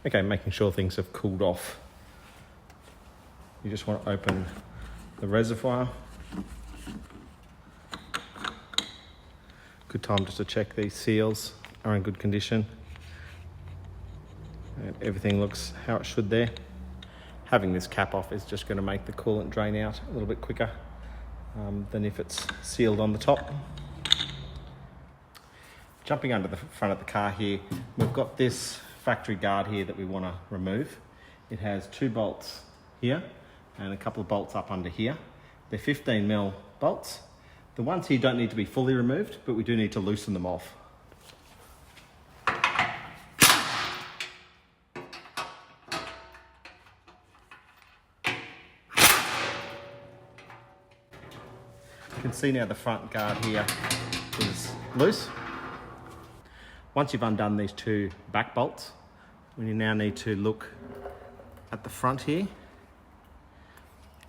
Okay, making sure things have cooled off. You just want to open the reservoir. Good time just to check these seals are in good condition. And everything looks how it should there. Having this cap off is just going to make the coolant drain out a little bit quicker than if it's sealed on the top. Jumping under the front of the car here, we've got this factory guard here that we want to remove. It has 2 bolts here and a couple of bolts up under here. They're 15mm bolts. The ones here don't need to be fully removed, but we do need to loosen them off. You can see now the front guard here is loose. Once you've undone these 2 back bolts, we now need to look at the front here.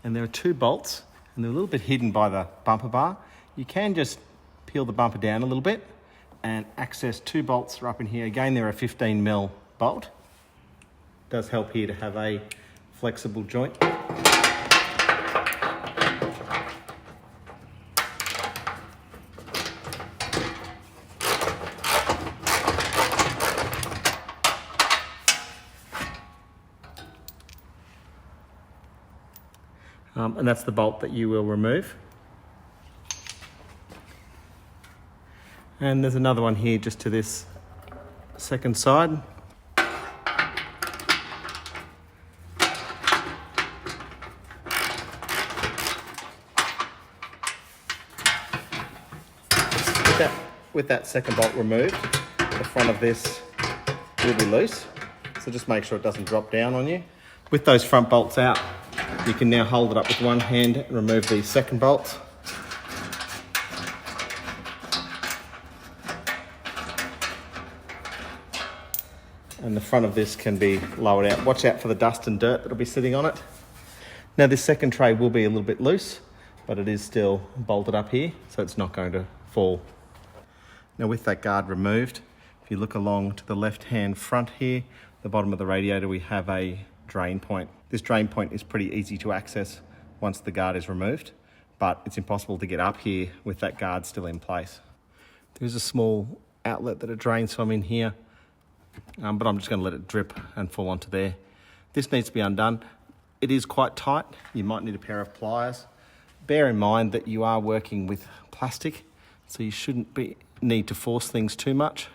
And there are 2 bolts, and they're a little bit hidden by the bumper bar. You can just peel the bumper down a little bit and access 2 bolts are up in here. Again, they're a 15mm bolt. It does help here to have a flexible joint. And that's the bolt that you will remove. And there's another one here just to this second side. With that second bolt removed, the front of this will be loose. So just make sure it doesn't drop down on you. With those front bolts out, you can now hold it up with one hand and remove the second bolt. And the front of this can be lowered out. Watch out for the dust and dirt that'll be sitting on it. Now this second tray will be a little bit loose, but it is still bolted up here, so it's not going to fall. Now with that guard removed, if you look along to the left-hand front here, the bottom of the radiator, we have a drain point. This drain point is pretty easy to access once the guard is removed, but it's impossible to get up here with that guard still in place. There's a small outlet that it drains from in here, but I'm just going to let it drip and fall onto there. This needs to be undone. It is quite tight. You might need a pair of pliers. Bear in mind that you are working with plastic, so you shouldn't need to force things too much.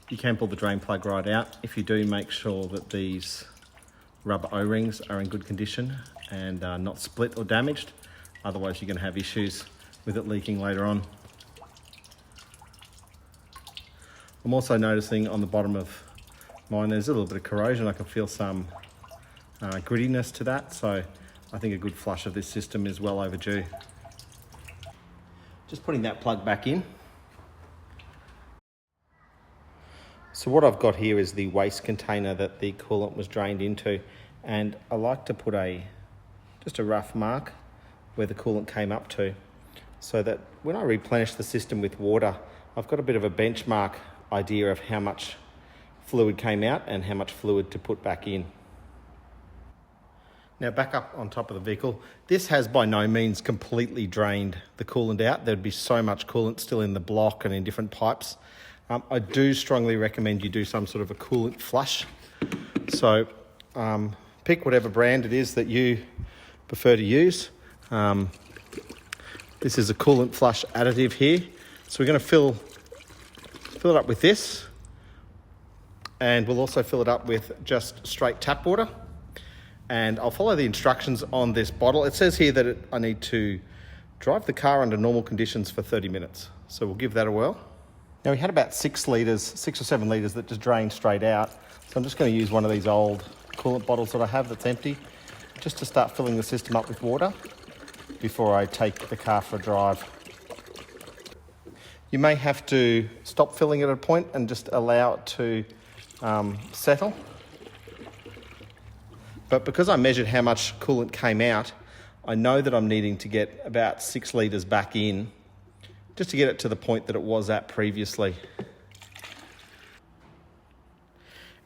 You can pull the drain plug right out. If you do, make sure that these rubber O-rings are in good condition and not split or damaged. Otherwise, you're going to have issues with it leaking later on. I'm also noticing on the bottom of mine, there's a little bit of corrosion. I can feel some grittiness to that. So I think a good flush of this system is well overdue. Just putting that plug back in. So what I've got here is the waste container that the coolant was drained into, and I like to put just a rough mark where the coolant came up to, so that when I replenish the system with water, I've got a bit of a benchmark idea of how much fluid came out and how much fluid to put back in. Now back up on top of the vehicle, this has by no means completely drained the coolant out. There'd be so much coolant still in the block and in different pipes. I do strongly recommend you do some sort of a coolant flush. So pick whatever brand it is that you prefer to use. This is a coolant flush additive here. So we're going to fill it up with this, and we'll also fill it up with just straight tap water. And I'll follow the instructions on this bottle. It says here that I need to drive the car under normal conditions for 30 minutes. So we'll give that a whirl. Now we had about 6 or 7 litres that just drained straight out. So I'm just going to use one of these old coolant bottles that I have that's empty, just to start filling the system up with water before I take the car for a drive. You may have to stop filling it at a point and just allow it to settle. But because I measured how much coolant came out, I know that I'm needing to get about 6 litres back in just to get it to the point that it was at previously.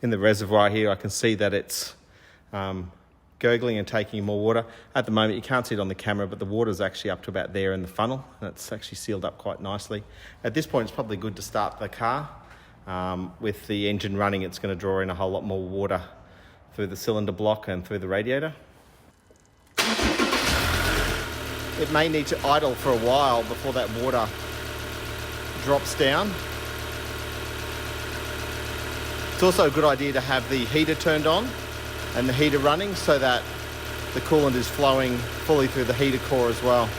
In the reservoir here, I can see that it's gurgling and taking more water. At the moment, you can't see it on the camera, but the water's actually up to about there in the funnel, and it's actually sealed up quite nicely. At this point, it's probably good to start the car. With the engine running, it's going to draw in a whole lot more water through the cylinder block and through the radiator. It may need to idle for a while before that water drops down. It's also a good idea to have the heater turned on and the heater running so that the coolant is flowing fully through the heater core as well.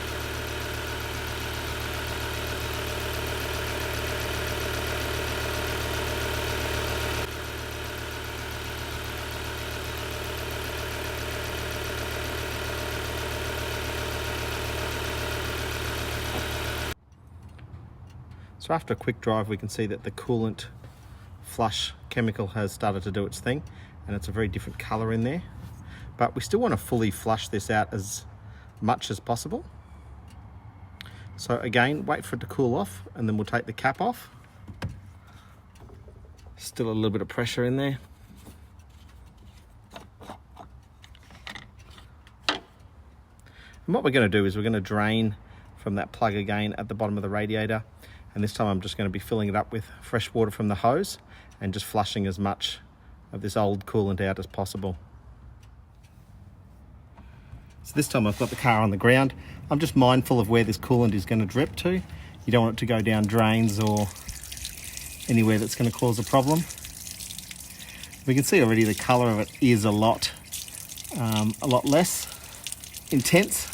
So after a quick drive, we can see that the coolant flush chemical has started to do its thing, and it's a very different colour in there. But we still want to fully flush this out as much as possible. So again, wait for it to cool off, and then we'll take the cap off. Still a little bit of pressure in there. And what we're going to do is we're going to drain from that plug again at the bottom of the radiator. And this time I'm just going to be filling it up with fresh water from the hose and just flushing as much of this old coolant out as possible. So this time I've got the car on the ground. I'm just mindful of where this coolant is going to drip to. You don't want it to go down drains or anywhere that's going to cause a problem. We can see already the colour of it is a lot less intense.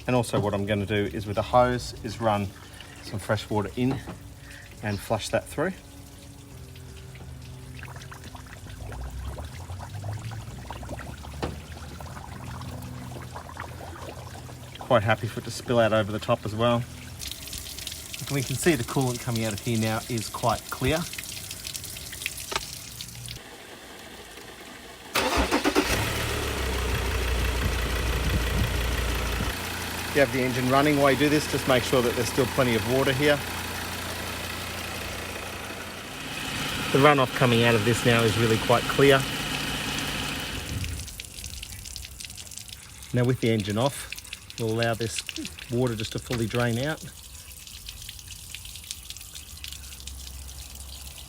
And also what I'm going to do is with a hose is run some fresh water in and flush that through. Quite happy for it to spill out over the top as well. And we can see the coolant coming out of here now is quite clear. If you have the engine running while you do this, just make sure that there's still plenty of water here. The runoff coming out of this now is really quite clear. Now with the engine off, we'll allow this water just to fully drain out.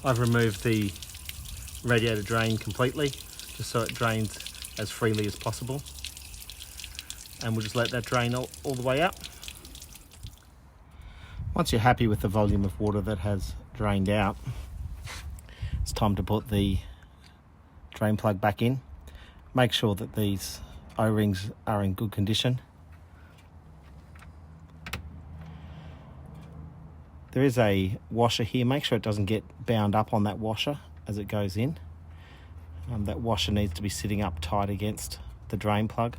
I've removed the radiator drain completely, just so it drains as freely as possible. And we'll just let that drain all the way out. Once you're happy with the volume of water that has drained out, it's time to put the drain plug back in. Make sure that these O-rings are in good condition. There is a washer here. Make sure it doesn't get bound up on that washer as it goes in. That washer needs to be sitting up tight against the drain plug.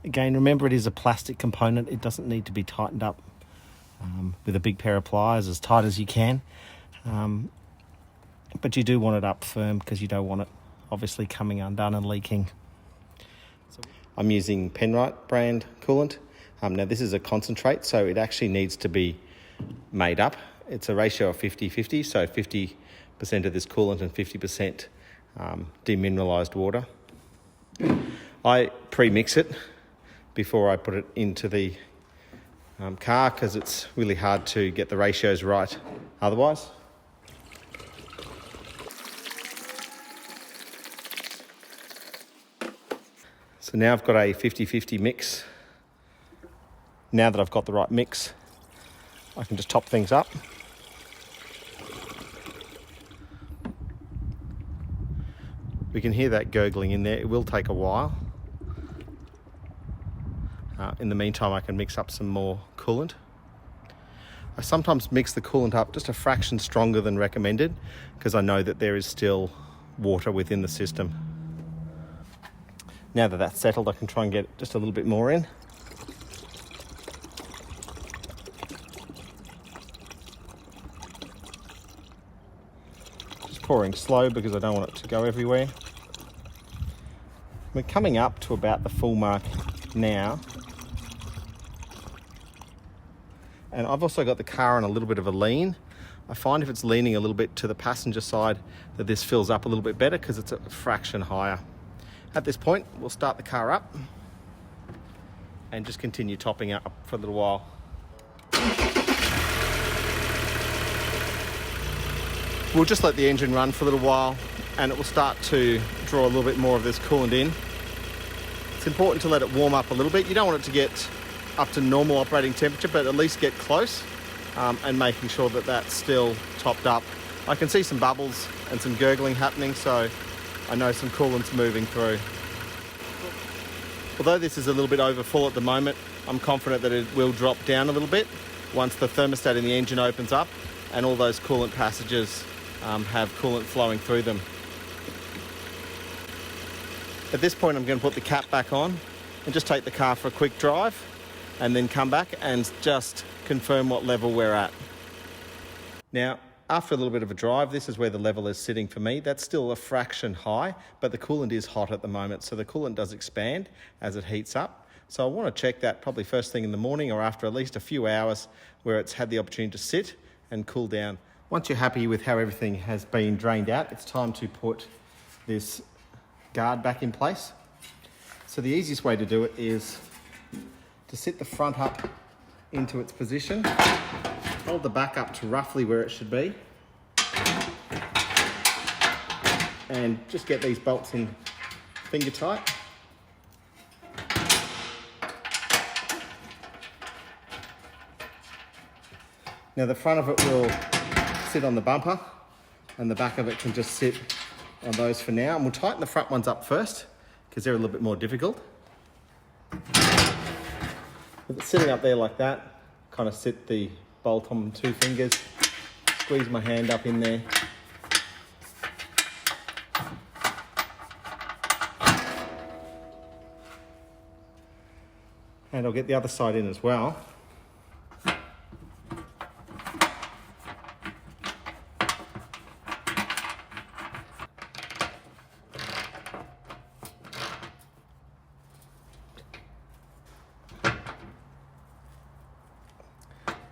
Again, remember it is a plastic component. It doesn't need to be tightened up with a big pair of pliers as tight as you can. But you do want it up firm because you don't want it obviously coming undone and leaking. So I'm using Penrite brand coolant. Now this is a concentrate, so it actually needs to be made up. It's a ratio of 50-50, so 50% of this coolant and 50% demineralized water. I pre-mix it before I put it into the car because it's really hard to get the ratios right otherwise. So now I've got a 50-50 mix. Now that I've got the right mix, I can just top things up. We can hear that gurgling in there. It will take a while. In the meantime, I can mix up some more coolant. I sometimes mix the coolant up just a fraction stronger than recommended because I know that there is still water within the system. Now that that's settled, I can try and get just a little bit more in. pouring slow because I don't want it to go everywhere. We're coming up to about the full mark now. And I've also got the car on a little bit of a lean. I find if it's leaning a little bit to the passenger side that this fills up a little bit better because it's a fraction higher. At this point, we'll start the car up and just continue topping up for a little while. We'll just let the engine run for a little while and it will start to draw a little bit more of this coolant in. It's important to let it warm up a little bit. You don't want it to get up to normal operating temperature, but at least get close and making sure that that's still topped up. I can see some bubbles and some gurgling happening, so I know some coolant's moving through. Although this is a little bit over full at the moment, I'm confident that it will drop down a little bit once the thermostat in the engine opens up and all those coolant passages have coolant flowing through them. At this point, I'm going to put the cap back on and just take the car for a quick drive and then come back and just confirm what level we're at. Now, after a little bit of a drive, this is where the level is sitting for me. That's still a fraction high, but the coolant is hot at the moment, so the coolant does expand as it heats up. So I want to check that probably first thing in the morning or after at least a few hours where it's had the opportunity to sit and cool down. Once you're happy with how everything has been drained out, it's time to put this guard back in place. So the easiest way to do it is to sit the front up into its position, hold the back up to roughly where it should be, and just get these bolts in finger tight. Now the front of it will sit on the bumper and the back of it can just sit on those for now. And we'll tighten the front ones up first because they're a little bit more difficult. With it sitting up there like that, kind of sit the bolt on 2 fingers, squeeze my hand up in there. And I'll get the other side in as well.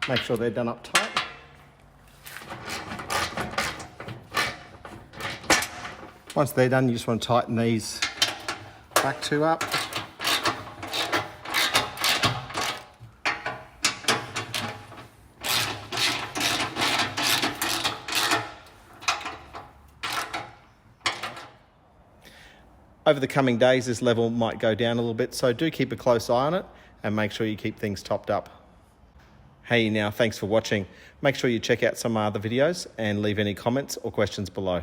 Make sure they're done up tight. Once they're done, you just want to tighten these back 2 up. Over the coming days, this level might go down a little bit, so do keep a close eye on it and make sure you keep things topped up. Hey now, thanks for watching. Make sure you check out some other videos and leave any comments or questions below.